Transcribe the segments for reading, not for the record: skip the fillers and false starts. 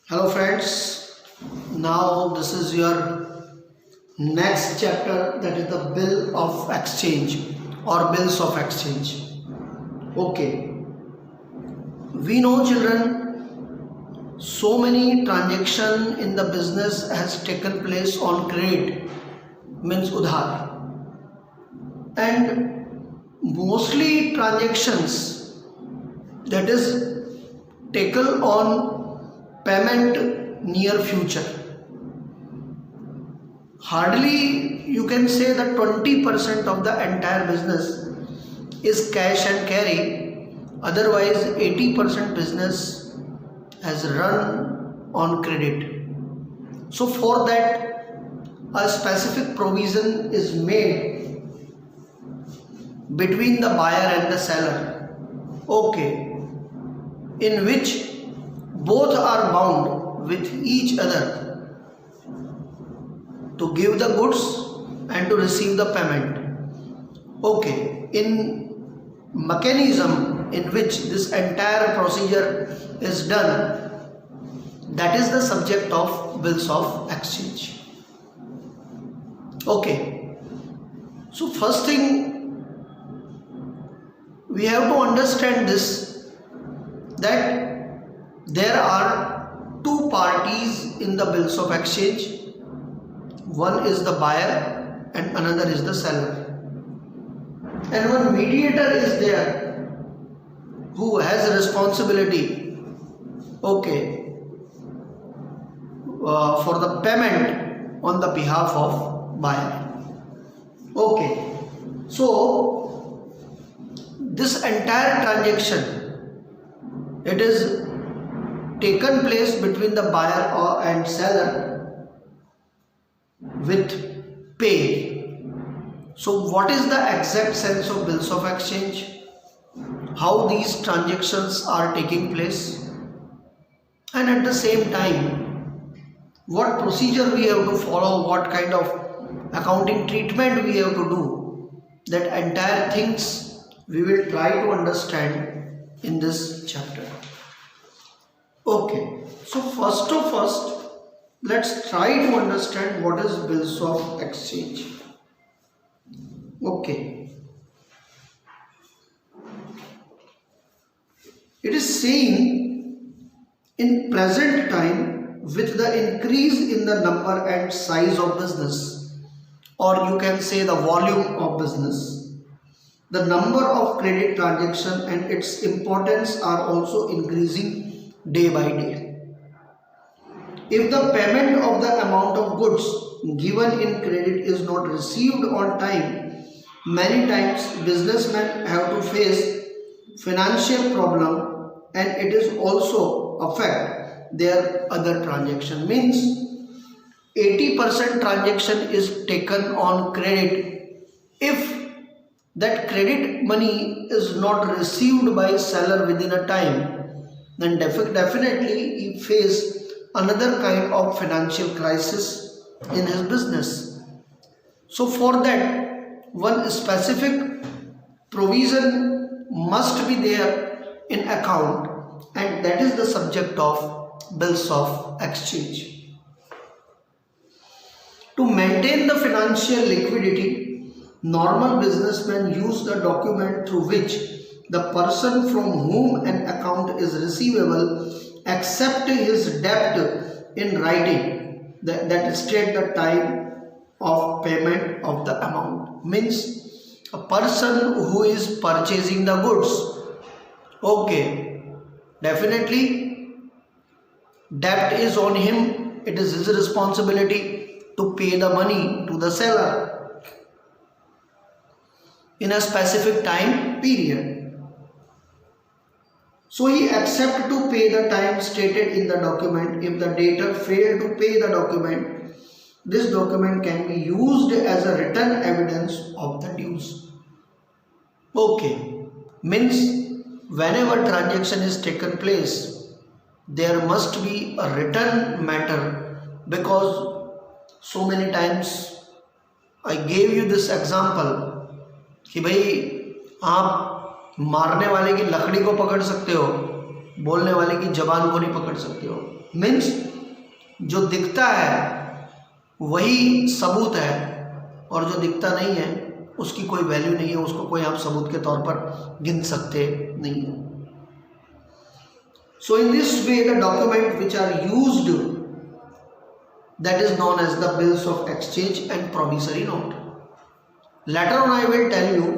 Hello friends, now this is your next chapter, that is the bill of exchange or bills of exchange. Okay, we know children, so many transaction in the business has taken place on credit, means udhar, and mostly transactions that is taken on payment near future. Hardly you can say that 20% of the entire business is cash and carry, otherwise 80% business has run on credit. So for that a specific provision is made between the buyer and the seller, okay, in which both are bound with each other to give the goods and to receive the payment. Okay, in mechanism in which this entire procedure is done, that is the subject of bills of exchange. Okay, so first thing we have to understand this, that there are two parties in the bills of exchange. One is the buyer and another is the seller, and one mediator is there who has a responsibility, okay, for the payment on the behalf of buyer. Okay, so this entire transaction, it is taken place between the buyer and seller with pay. So what is the exact sense of bills of exchange? How these transactions are taking place, and at the same time what procedure we have to follow, what kind of accounting treatment we have to do, that entire things we will try to understand in this chapter. Okay, so first let's try to understand what is bills of exchange. Okay, it is saying in present time, with the increase in the number and size of business, or you can say the volume of business, the number of credit transaction and its importance are also increasing day by day. If the payment of the amount of goods given in credit is not received on time, many times businessmen have to face financial problem, and it is also affect their other transaction. Means 80% transaction is taken on credit. If that credit money is not received by seller within a time, then definitely he face another kind of financial crisis in his business. So for that, one specific provision must be there in account, and that is the subject of bills of exchange. To maintain the financial liquidity, normal businessmen use the document through which the person from whom an account is receivable accept his debt in writing, that state the time of payment of the amount. Means a person who is purchasing the goods, okay, definitely debt is on him. It is his responsibility to pay the money to the seller in a specific time period. So he accepts to pay the time stated in the document. If the debtor failed to pay the document, this document can be used as a written evidence of the dues. Okay, means whenever transaction is taken place, there must be a written matter, because so many times I gave you this example कि भाई आप मारने वाले की लकड़ी को पकड़ सकते हो, बोलने वाले की जबान को नहीं पकड़ सकते हो। मीन्स जो दिखता है वही सबूत है और जो दिखता नहीं है उसकी कोई वैल्यू नहीं है, उसको कोई आप सबूत के तौर पर गिन सकते नहीं है। So in this way the document which are used, that is known as the bills of exchange and promissory note. Later on I will tell you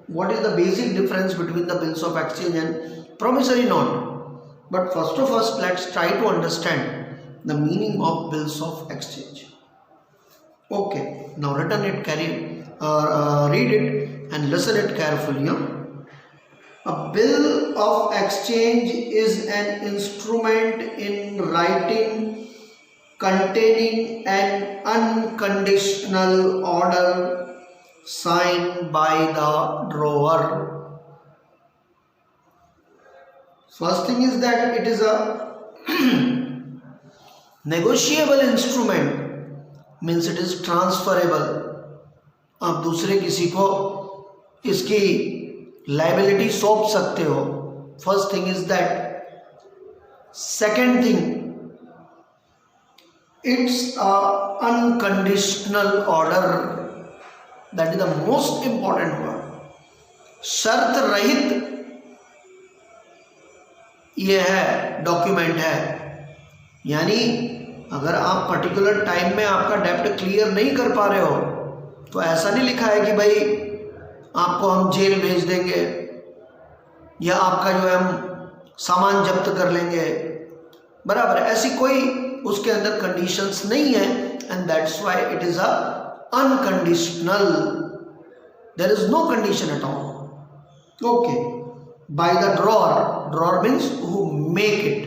what is the basic difference between the bills of exchange and promissory note, but first of all let's try to understand the meaning of bills of exchange. Okay, now return it, read it and listen it carefully. A bill of exchange is an instrument in writing containing an unconditional order signed by the drawer. First thing is that it is a negotiable instrument, means it is transferable. आप दूसरे किसी को इसकी liability सौंप सकते हो। First thing is that. Second thing, it's a unconditional order, that is the most important word। शर्त रहित यह है डॉक्यूमेंट है, यानी अगर आप पर्टिकुलर टाइम में आपका डेब्ट क्लियर नहीं कर पा रहे हो तो ऐसा नहीं लिखा है कि भाई आपको हम जेल भेज देंगे या आपका जो है हम सामान जब्त कर लेंगे, बराबर। ऐसी कोई उसके अंदर कंडीशंस नहीं है, and that's why it is a unconditional, there is no condition at all. Okay, by the drawer means who make it,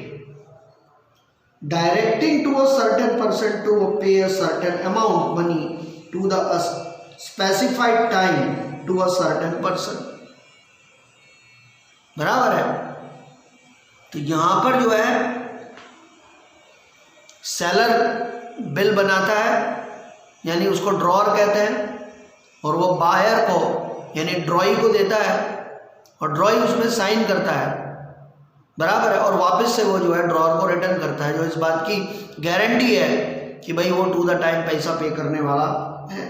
directing to a certain person to pay a certain amount money to the specified time to a certain person, बराबर है। तो यहां पर जो है seller bill बनाता है, यानी उसको ड्रॉअर कहते हैं, और वो बायर को यानी ड्रॉई को देता है और ड्रॉई उसमें साइन करता है, बराबर है। और वापस से वो जो है ड्रॉअर को रिटर्न करता है, जो इस बात की गारंटी है कि भाई वो टू द टाइम पैसा पे करने वाला है,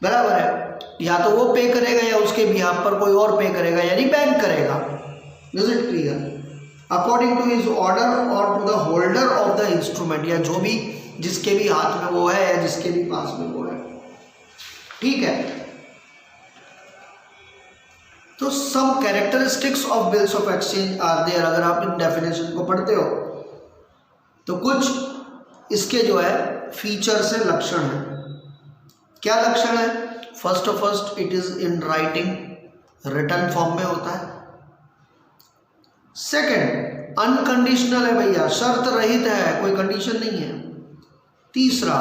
बराबर है। या तो वो पे करेगा या उसके बिहाफ पर कोई और पे करेगा, यानी बैंक करेगा। Is it clear? According to his order और to the holder of the instrument, या जो भी जिसके भी हाथ में वो है या जिसके भी पास में वो है, ठीक है। तो some characteristics of bills of exchange are there. अगर आप इन डेफिनेशन को पढ़ते हो तो कुछ इसके जो है फीचर्स है, लक्षण है। क्या लक्षण है? First it is in writing, return form में होता है। सेकंड, अनकंडीशनल है भैया, शर्त रहित है, कोई कंडीशन नहीं है। तीसरा,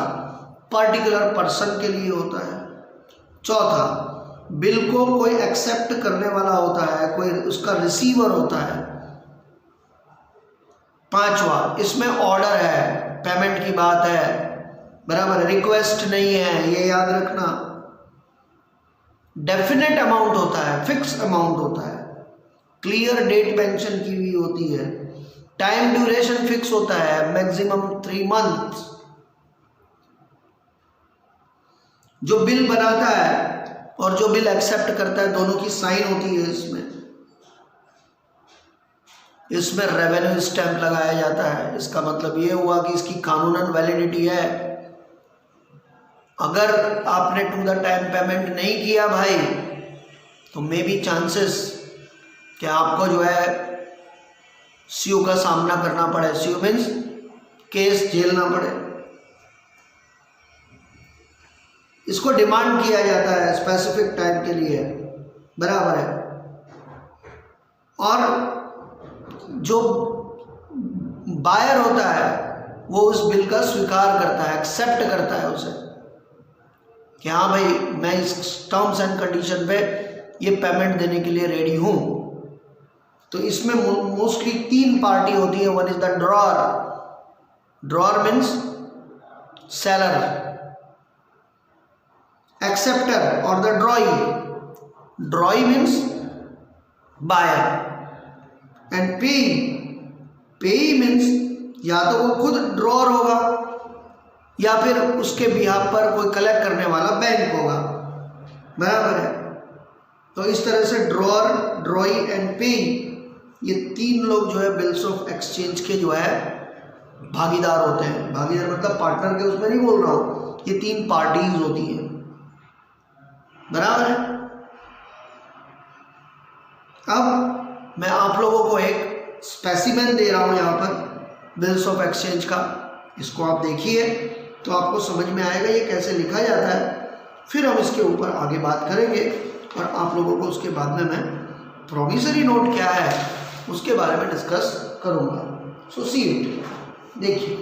पर्टिकुलर पर्सन के लिए होता है। चौथा, बिल को कोई एक्सेप्ट करने वाला होता है, कोई उसका रिसीवर होता है। पांचवा, इसमें ऑर्डर है, पेमेंट की बात है, बराबर, रिक्वेस्ट नहीं है, ये याद रखना। डेफिनेट अमाउंट होता है, फिक्स अमाउंट होता है, क्लियर डेट मेंशन की हुई होती है, टाइम ड्यूरेशन फिक्स होता है, मैक्सिमम 3 मंथ। जो बिल बनाता है और जो बिल एक्सेप्ट करता है दोनों की साइन होती है इसमें रेवेन्यू स्टैंप लगाया जाता है। इसका मतलब ये हुआ कि इसकी कानूनन वैलिडिटी है। अगर आपने टू द टाइम पेमेंट नहीं किया भाई तो मे बी चांसेस कि आपको जो है सीयू का सामना करना पड़े। सीयू मीन्स केस, झेलना पड़े। इसको डिमांड किया जाता है स्पेसिफिक टाइम के लिए, बराबर है। और जो बायर होता है वो उस बिल का स्वीकार करता है, एक्सेप्ट करता है उसे कि हाँ भाई मैं इस टर्म्स एंड कंडीशन पे ये पेमेंट देने के लिए रेडी हूँ। तो इसमें मोस्टली 3 पार्टी होती है। One is the drawer, drawer means seller, acceptor और the drawee, drawee means buyer. And payee means या तो वो खुद ड्रॉअर होगा या फिर उसके बिहाफ पर कोई कलेक्ट करने वाला बैंक होगा, बराबर है। तो इस तरह से ड्रॉअर, ड्रॉई एंड पेई, ये तीन लोग जो है बिल्स ऑफ एक्सचेंज के जो है भागीदार होते हैं। भागीदार मतलब पार्टनर के उसमें नहीं बोल रहा हूँ, ये तीन पार्टीज होती हैं, बराबर है। अब मैं आप लोगों को एक स्पेसिमेन दे रहा हूँ यहाँ पर बिल्स ऑफ एक्सचेंज का, इसको आप देखिए तो आपको समझ में आएगा ये कैसे लिखा जाता है। फिर हम इसके ऊपर आगे बात करेंगे और आप लोगों को उसके बाद में मैं प्रोमिसरी नोट क्या है उसके बारे में डिस्कस करूँगा। सो सी इट, देखिए।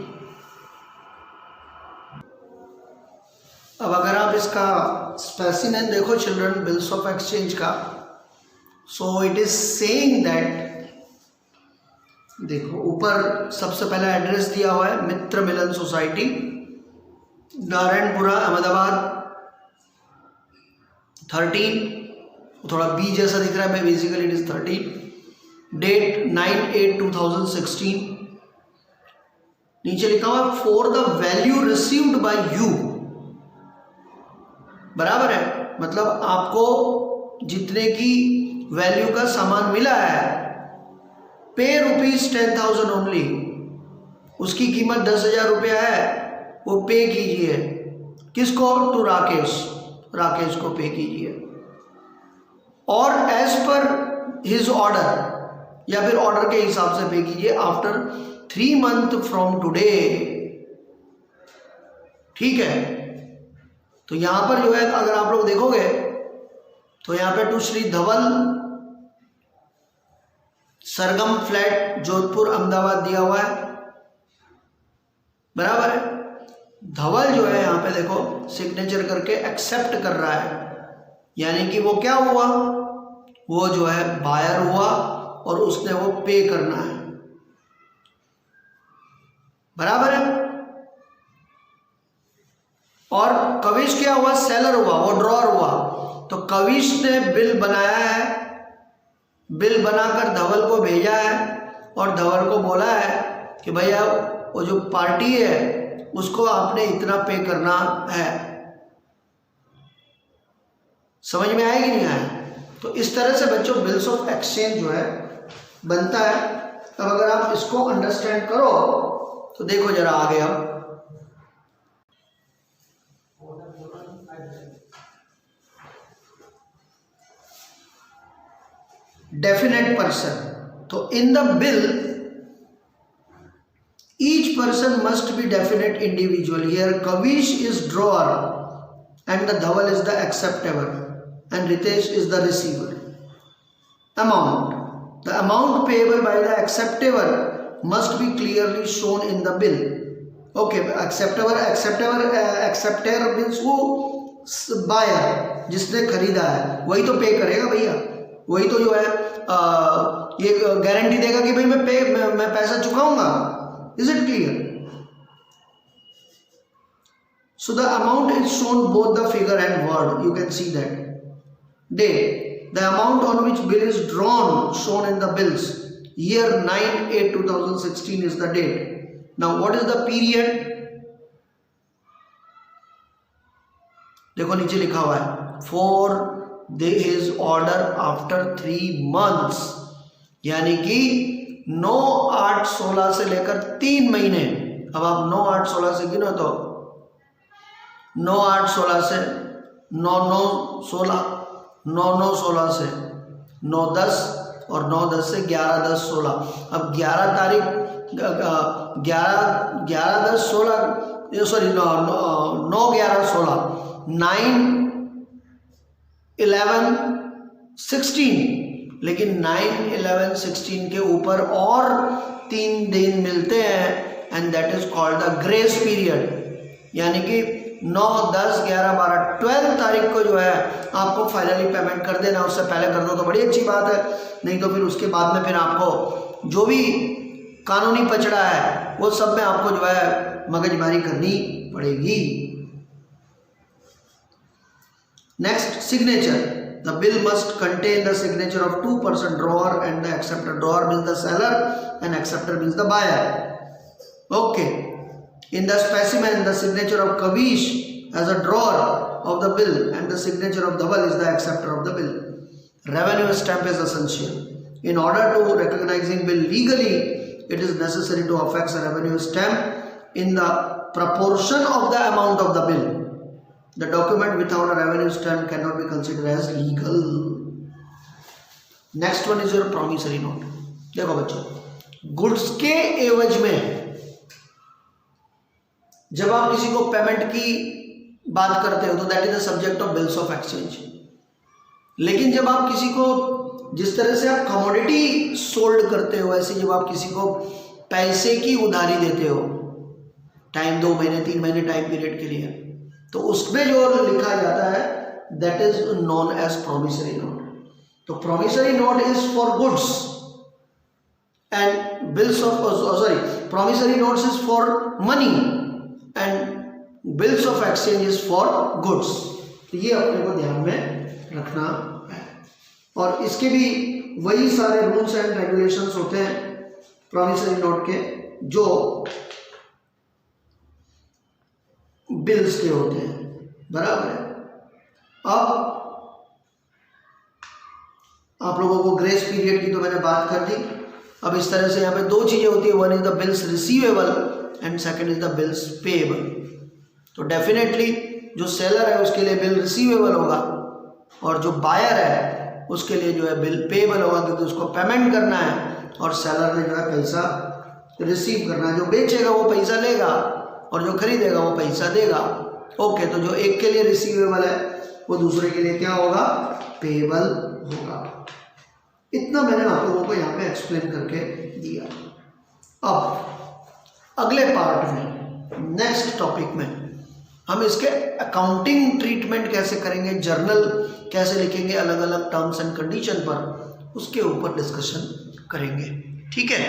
अब अगर आप इसका स्पेसिमेन देखो चिल्ड्रन बिल्स ऑफ एक्सचेंज का, so it is saying that, देखो ऊपर सबसे पहला एड्रेस दिया हुआ है मित्र मिलन सोसाइटी, नारायणपुरा, अहमदाबाद 13, थोड़ा बी जैसा दिख रहा है, बेसिकली इट इज 13, डेट 9/8/2016। नीचे लिखा हुआ for the value received by you, बराबर है, मतलब आपको जितने की वैल्यू का सामान मिला है, पे ₹10,000 ओनली, उसकी कीमत 10,000 रुपया है, वो पे कीजिए। किसको? टू राकेश, राकेश को पे कीजिए। और एज पर हिज ऑर्डर या फिर ऑर्डर के हिसाब से पे कीजिए आफ्टर 3 months फ्रॉम टुडे, ठीक है। तो यहां पर जो है अगर आप लोग देखोगे तो यहां पे टू श्री धवल, सरगम फ्लैट, जोधपुर, अहमदाबाद दिया हुआ है, बराबर है। धवल जो है यहाँ पे देखो सिग्नेचर करके एक्सेप्ट कर रहा है, यानी कि वो क्या हुआ, वो जो है बायर हुआ और उसने वो पे करना है, बराबर है। और कविश क्या हुआ? सेलर हुआ, वो ड्रॉअर हुआ। तो कविश ने बिल बनाया है, बिल बनाकर धवल को भेजा है और धवल को बोला है कि भैया वो जो पार्टी है उसको आपने इतना पे करना है। समझ में आया कि नहीं आया? तो इस तरह से बच्चों बिल्स ऑफ एक्सचेंज जो है बनता है। अब अगर आप इसको अंडरस्टैंड करो तो देखो जरा आगे। अब डेफिनेट पर्सन, तो in the bill each person must be definite individual. Here Kavish is drawer and the Dhaval is the acceptor and Ritesh is the receiver. Amount, the amount payable by the acceptor must be clearly shown in the bill. Okay, acceptor means who? Buyer, जिसने खरीदा है वही तो पे करेगा भैया, वही तो जो है ये गारंटी देगा कि भाई मैं पैसा चुकाऊंगा। Is it clear? So the amount is shown both the figure and word. You can see that. Date, the amount on which bill is drawn shown in the bills. Year 9/8/2016 is the date. Now what is the period? देखो नीचे लिखा हुआ है for his order after 3 months, यानी कि 9/8/16 से लेकर 3 महीने। अब आप 9/8/16 से गिनो तो 9/8/16 से 9/9/16, 9/9/16 से 9/10 और 9/10 से 11/10/16। अब 11 तारीख 11/10/16 सॉरी 9/11/16 9/11/16, लेकिन 9/11/16 के ऊपर और 3 दिन मिलते हैं and that is called the grace period, यानी कि 9, 10, 11, 12, 12 तारीख को जो है आपको फाइनली पेमेंट कर देना। उससे पहले कर दो तो बड़ी अच्छी बात है, नहीं तो फिर उसके बाद में फिर आपको जो भी कानूनी पचड़ा है वो सब में आपको जो है मगजमारी करनी पड़ेगी। Next signature, the bill must contain the signature of 2 person drawer and the acceptor. Drawer means the seller and acceptor means the buyer. Okay. In the specimen the signature of Kavish as a drawer of the bill and the signature of Dhaval is the acceptor of the bill. Revenue stamp is essential. In order to recognizing bill legally, it is necessary to affix a revenue stamp in the proportion of the amount of the bill. The document without a revenue stamp cannot be considered as legal. Next one is your promissory note. देखो बच्चों, goods के एवज में जब आप किसी को payment की बात करते हो तो that is the subject of bills of exchange. लेकिन जब आप किसी को, जिस तरह से आप कमोडिटी सोल्ड करते हो, ऐसे जब आप किसी को पैसे की उधारी देते हो टाइम 2 महीने 3 महीने टाइम पीरियड के लिए, तो उसमें जो लिखा जाता है that is known as promissory note. तो promissory note is for goods and bills of promissory notes is for money and bills of exchange is for goods. तो ये अपने को ध्यान में रखना है. और इसके भी वही सारे रूल्स एंड रेगुलेशंस होते हैं प्रोमिसरी नोट के जो बिल्स के होते हैं. बराबर है. अब आप लोगों को ग्रेस पीरियड की तो मैंने बात कर दी. अब इस तरह से यहाँ पे 2 चीजें होती है. One is the bills receivable and second is the bills payable. तो डेफिनेटली जो सेलर है उसके लिए बिल रिसीवेबल होगा और जो बायर है उसके लिए जो है बिल पेएबल होगा, क्योंकि उसको पेमेंट करना है और सेलर ने जो है पैसा रिसीव करना है. जो बेचेगा वो पैसा लेगा और जो खरीदेगा वो पैसा देगा. ओके. तो जो एक के लिए रिसीवेबल है वो दूसरे के लिए क्या होगा, पेएबल होगा. इतना मैंने आप लोगों को यहाँ पे एक्सप्लेन करके दिया. अब अगले पार्ट में, नेक्स्ट टॉपिक में हम इसके अकाउंटिंग ट्रीटमेंट कैसे करेंगे, जर्नल कैसे लिखेंगे अलग अलग टर्म्स एंड कंडीशन पर, उसके ऊपर डिस्कशन करेंगे. ठीक है.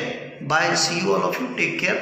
Bye. See you all of you. Take care.